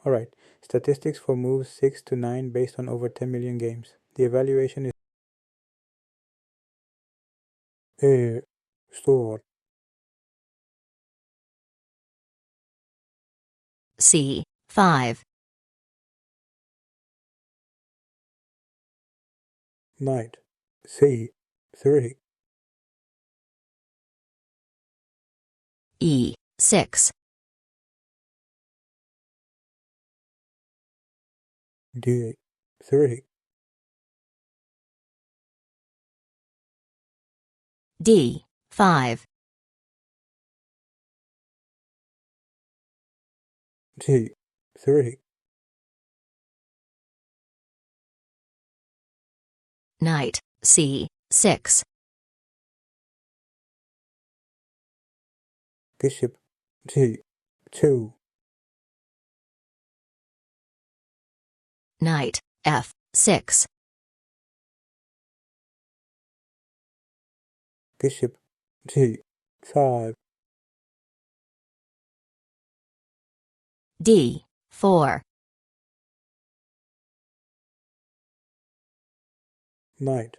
Alright, statistics for moves 6 to 9 based on over 10 million games. The evaluation is store. C5. Knight C3. E6. D3. D5. G3. Knight C6. Bishop G2. Knight F6. Bishop G5. D4. Knight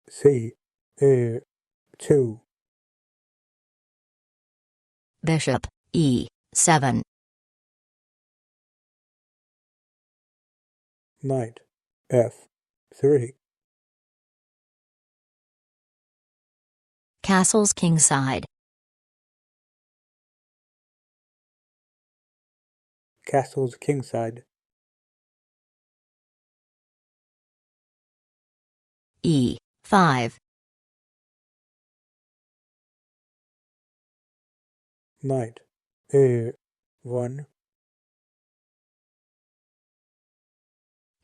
C2. Bishop E7. Knight F3. Castles kingside. Castles kingside. E5. Knight A1.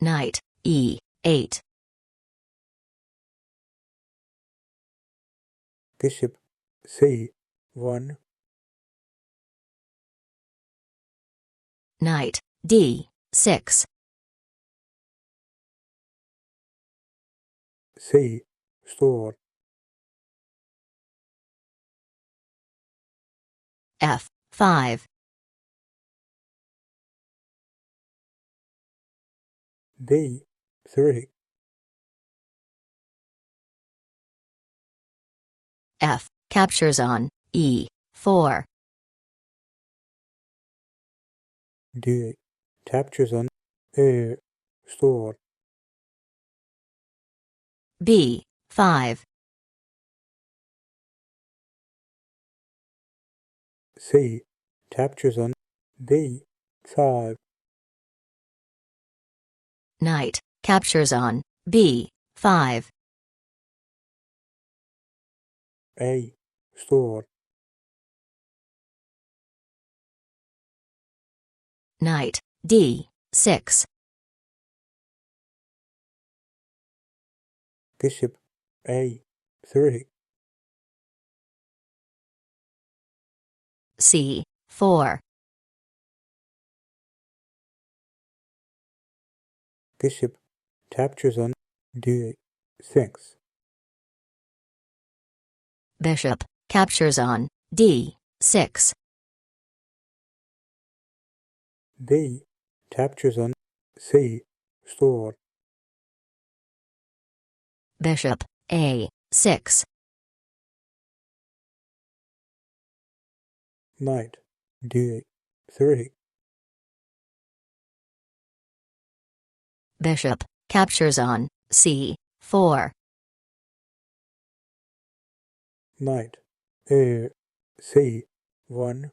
Knight E8. Bishop C1. Knight D6. C store. F5. B3. F captures on E4. D captures on A store. B5. C captures on B5. Knight captures on B5. A store. Knight D6. Bishop A3. C4. Bishop captures on D6. Bishop captures on D6. B captures on C store. Bishop A6. Knight D3. Bishop captures on C4. Knight A1.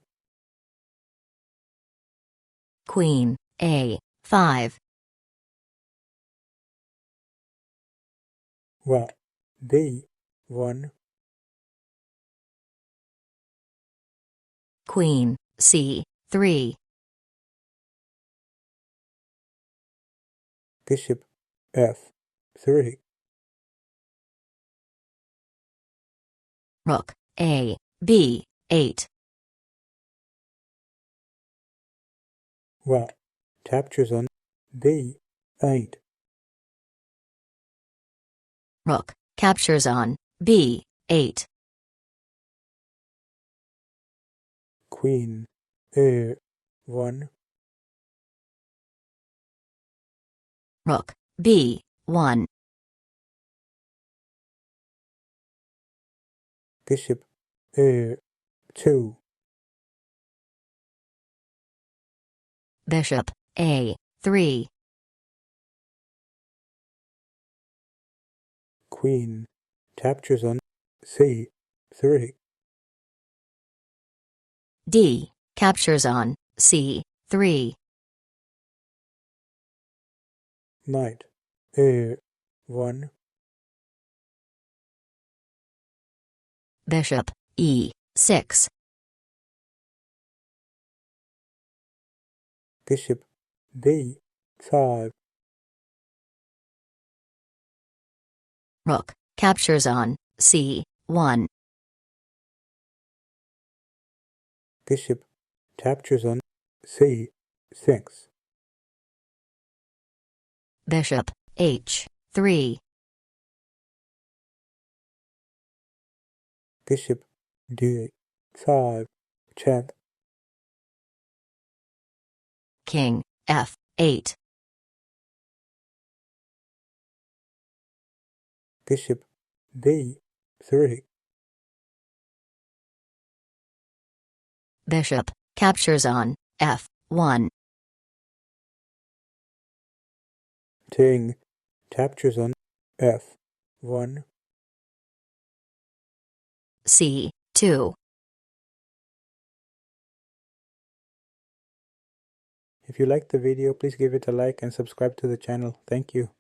Queen A5. Well, B1. Queen C3. Bishop F3. Rook A8. Well, captures on B8. Rook captures on B8. Queen A1. Rook B1. Bishop A2. Bishop A3. Queen captures on C3. D captures on C3. Knight A1. Bishop E6. Bishop B5. Rook captures on C1. Bishop captures on C6. Bishop H3. Bishop D5. Check. King F8. Bishop B3. Bishop captures on F1. King captures on F1. C2. If you liked the video, please give it a like and subscribe to the channel. Thank you.